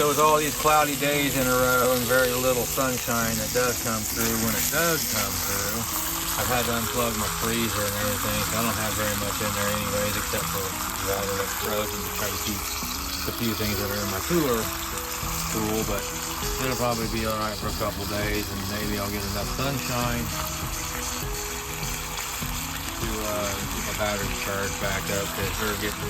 So with all these cloudy days in a row and very little sunshine that does come through, when it does come through, I've had to unplug my freezer and everything, so I don't have very much in there anyways, except for water that's frozen to try to keep the few things that are in my cooler cool, but it'll probably be alright for a couple days, and maybe I'll get enough sunshine to get my battery charged back up, because they're getting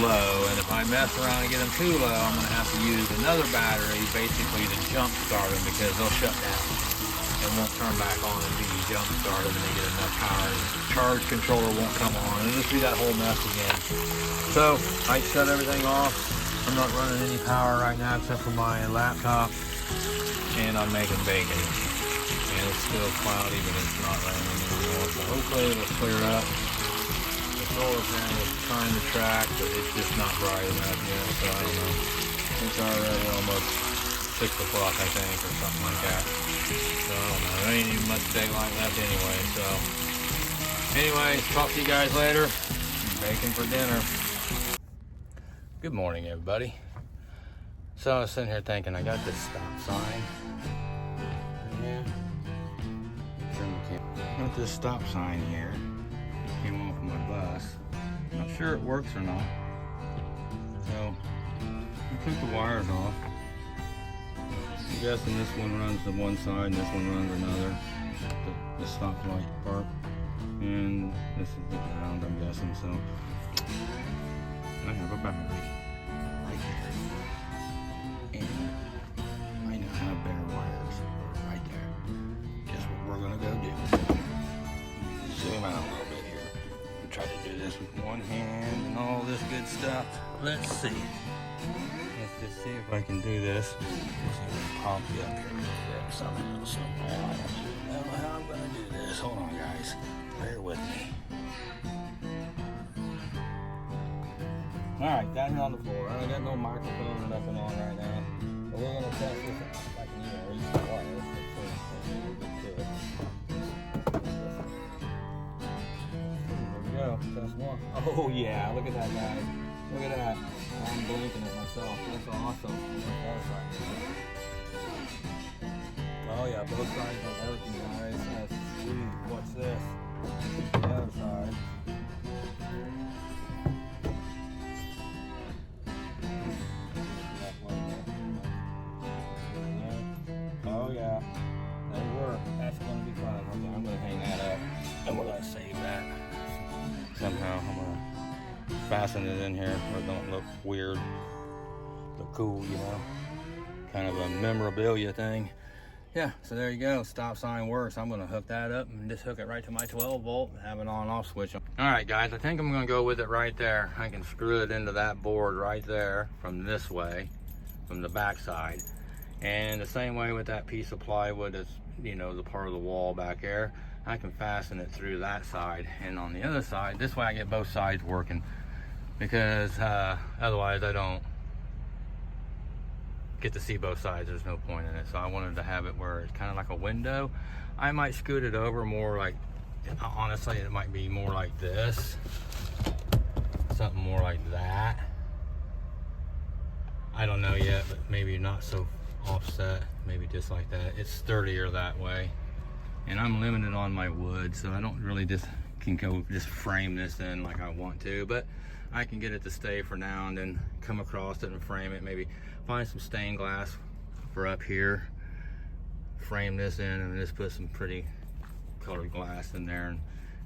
low, and if I mess around and get them too low, I'm going to have to use another battery basically to jump start them, because they'll shut down and won't turn back on until you jump start them and they get enough power. The charge controller won't come on. It'll just be that whole mess again. So I shut everything off. I'm not running any power right now except for my laptop, and I'm making bacon. And it's still cloudy, but it's not raining anymore, so hopefully it'll clear up. The solar panel is trying to track, but it's just not bright enough yet, so I don't know. It's already almost 6 o'clock, I think, or something like that. So I don't know. There ain't even much daylight left anyway, so. Anyways, talk to you guys later. Bacon for dinner. Good morning, everybody. So I was sitting here thinking, I got this stop sign. Yeah. Got this stop sign here. Came off my bus. Not sure it works or not. So I took the wires off. I'm guessing this one runs to one side and this one runs another. The stoplight part. And this is the ground, I'm guessing. So I have a battery right here. And I now have bare wires right there. Guess what we're gonna go do? Zoom out a little bit here. Try to do this with one hand and all this good stuff. Let's see. Let's just see if I can do this. Let's see if I can pop you up here real quick somehow. I don't know how I'm gonna do this. Hold on, guys. Bear with me. Alright, down here on the floor. I got no microphone or nothing on right now. But we're gonna test this out. If I can, reach the wires. There we go. Test one. Oh yeah, look at that, guys. Look at that. I'm blinking at myself. That's awesome. Oh yeah, both sides are working, guys. That's sweet. What's this? The other side. Oh yeah, they work. That's gonna be fun. Okay, I'm gonna hang that up, and we're gonna save that. Somehow I'm gonna fasten it in here where it don't look weird, but cool, you know. Kind of a memorabilia thing. Yeah, so there you go. Stop sign works. I'm gonna hook that up and just hook it right to my 12 volt and have an on off switch. All right, guys, I think I'm gonna go with it right there. I can screw it into that board right there from this way, from the back side. And the same way with that piece of plywood that's, the part of the wall back there, I can fasten it through that side. And on the other side, this way I get both sides working, because otherwise I don't get to see both sides. There's no point in it. So I wanted to have it where it's kind of like a window. I might scoot it over more like, honestly, it might be more like this, something more like that. I don't know yet, but maybe not so offset, maybe just like that. It's sturdier that way, and I'm limited on my wood, so I don't really just frame this in like I want to, but I can get it to stay for now and then come across it and frame it. Maybe find some stained glass for up here, frame this in, and just put some pretty colored glass in there, and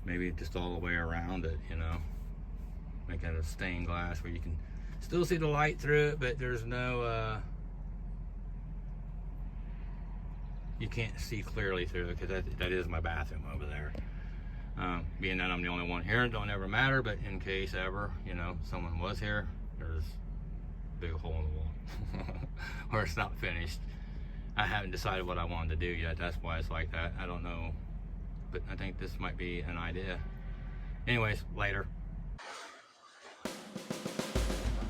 maybe just all the way around it, make it a stained glass where you can still see the light through it, but there's no you can't see clearly through it, because that is my bathroom over there. Being that I'm the only one here, it don't ever matter, but in case ever, someone was here, there's a big hole in the wall or it's not finished. I haven't decided what I wanted to do yet. That's why it's like that. I don't know, but I think this might be an idea. Anyways, later.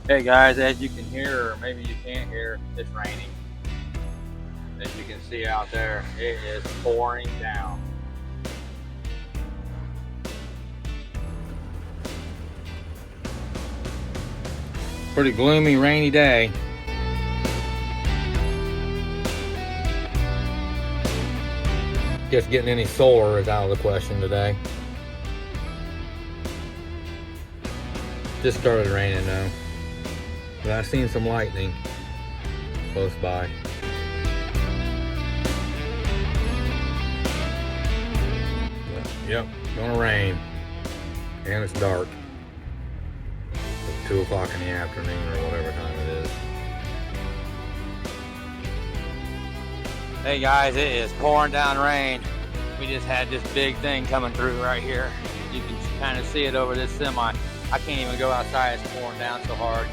Hey guys, as you can hear, or maybe you can't hear, it's raining. As you can see out there, it is pouring down. Pretty gloomy, rainy day. Guess getting any solar is out of the question today. Just started raining though. But I've seen some lightning close by. Yep, gonna rain. And it's dark. It's 2 o'clock in the afternoon or whatever time it is. Hey guys, it is pouring down rain. We just had this big thing coming through right here. You can kind of see it over this semi. I can't even go outside, it's pouring down so hard.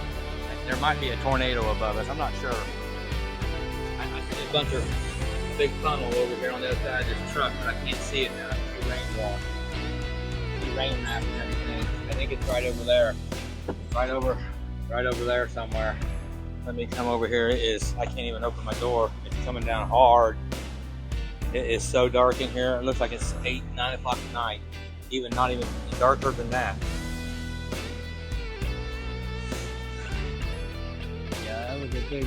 There might be a tornado above us, I'm not sure. I see a bunch of big funnel over here on the other side of this truck, but I can't see it now. I see rainwater. I see rain map and everything. I think it's right over there. Right over there somewhere. Let me come over here. It is, I can't even open my door. It's coming down hard. It is so dark in here. It looks like it's 8, 9 o'clock at night. Not even darker than that. Yeah, that was a big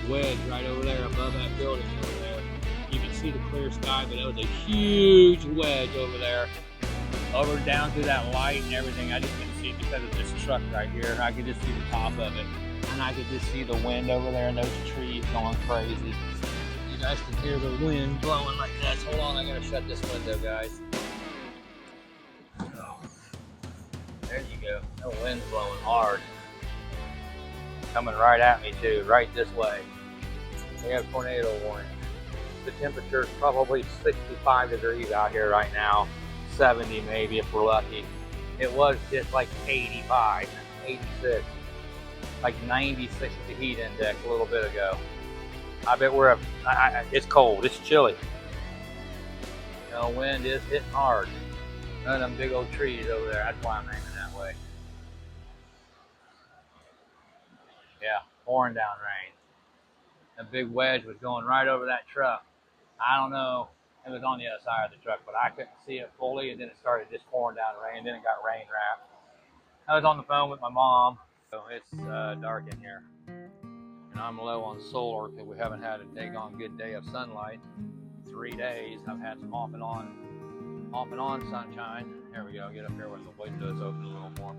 wedge right over there above that building over there. You can see the clear sky, but that was a huge wedge over there. Over down through that light and everything. I just couldn't see it because of this truck right here. I could just see the top of it. And I could just see the wind over there and those trees going crazy. You guys can hear the wind blowing like that. Hold on, I gotta shut this window, guys. Oh. There you go. The wind's blowing hard. Coming right at me too, right this way. We have tornado warning. The temperature is probably 65 degrees out here right now. 70 maybe if we're lucky. It was just like 85, 86. Like 96 the heat index a little bit ago. I bet we're it's cold, it's chilly. You know, wind is hitting hard. None of them big old trees over there, that's why I'm aiming that way. Yeah, pouring down rain. A big wedge was going right over that truck. I don't know, it was on the other side of the truck, but I couldn't see it fully, and then it started just pouring down rain, then it got rain wrapped. I was on the phone with my mom. So it's dark in here, and I'm low on solar because we haven't had a daggone good day of sunlight. 3 days. I've had some off and on sunshine. There we go. Get up here with the windows open a little more.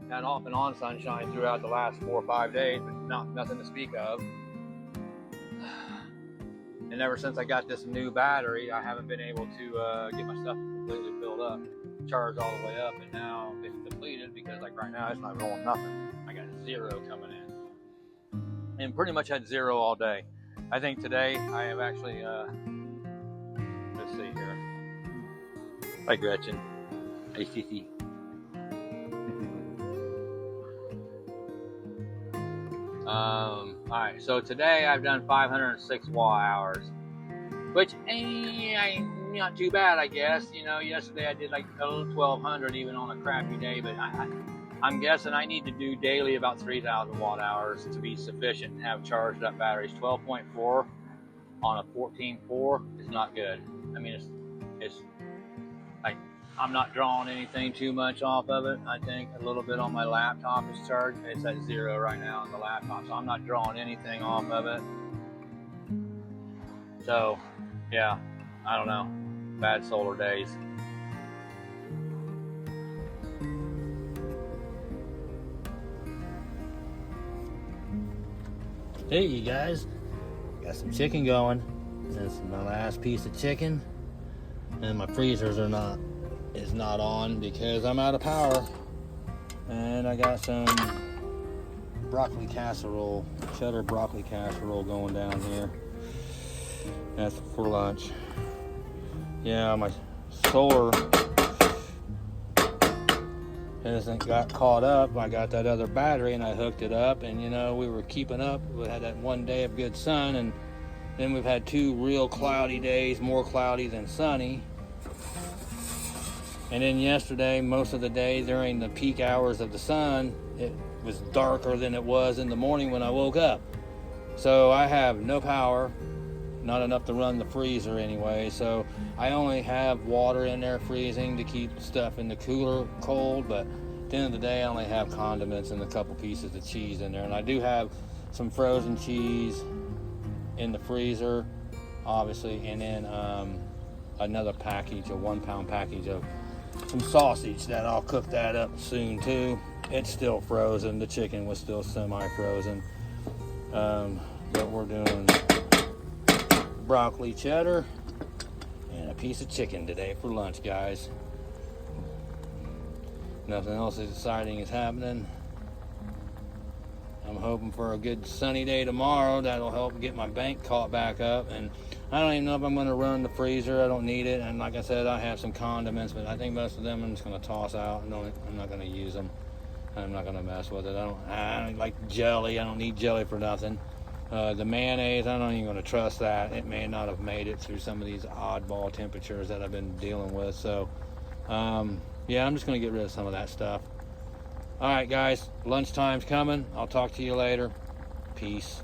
Had off and on sunshine throughout the last 4 or 5 days, but nothing to speak of. And ever since I got this new battery, I haven't been able to get my stuff completely filled up, charged all the way up, and now it's depleted because like right now it's not rolling nothing. I got 0 coming in, and pretty much had 0 all day. I think today I have actually, let's see here. Hi Gretchen. Hey Cece. Alright, so today I've done 506 watt hours, which ain't not too bad, I guess. You know, yesterday I did like 1,200 even on a crappy day, but I'm guessing I need to do daily about 3,000 watt hours to be sufficient and have charged up batteries. 12.4 on a 14.4 is not good. I mean, it's like I'm not drawing anything too much off of it. I think a little bit on my laptop is charged. It's at 0 right now on the laptop, so I'm not drawing anything off of it. So, yeah, I don't know. Bad solar days. Hey, you guys. Got some chicken going. This is my last piece of chicken, and my freezers is not on because I'm out of power. And I got some broccoli casserole, cheddar broccoli casserole going down here. That's for lunch. Yeah, my solar hasn't got caught up. I got that other battery and I hooked it up, and you know, we were keeping up. We had that one day of good sun, and then we've had 2 real cloudy days, more cloudy than sunny. And then yesterday, most of the day during the peak hours of the sun, it was darker than it was in the morning when I woke up. So I have no power, not enough to run the freezer anyway. So I only have water in there freezing to keep stuff in the cooler cold. But at the end of the day, I only have condiments and a couple pieces of cheese in there. And I do have some frozen cheese in the freezer, obviously. And then another package, a 1 pound package of some sausage that I'll cook that up soon too. It's still frozen. The chicken was still semi-frozen. But we're doing broccoli cheddar and a piece of chicken today for lunch, guys. Nothing else exciting is happening. I'm hoping for a good sunny day tomorrow. That'll help get my bank caught back up. And I don't even know if I'm going to run the freezer. I don't need it. And like I said, I have some condiments, but I think most of them I'm just going to toss out. I'm not going to use them. I'm not going to mess with it. I don't like jelly. I don't need jelly for nothing. The mayonnaise, I'm not even going to trust that. It may not have made it through some of these oddball temperatures that I've been dealing with. So, yeah, I'm just going to get rid of some of that stuff. All right, guys, lunchtime's coming. I'll talk to you later. Peace.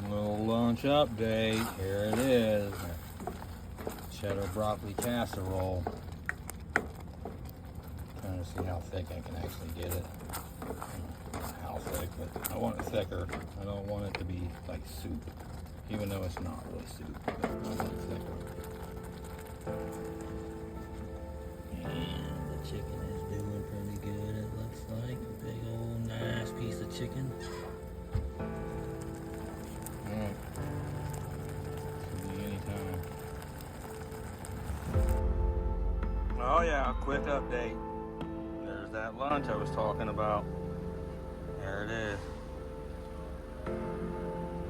Little lunch update. Here it is. Cheddar broccoli casserole. Trying to see how thick I can actually get it. How thick, but I want it thicker. I don't want it to be like soup, even though it's not really soup, but I want it thicker. And the chicken is doing pretty good, it looks like. A big old nice piece of chicken. Alright. Could be anytime. Oh yeah, quick update. There's that lunch I was talking about. There it is.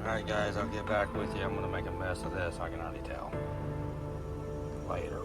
Alright guys, I'll get back with you. I'm going to make a mess of this, I can already tell. Later.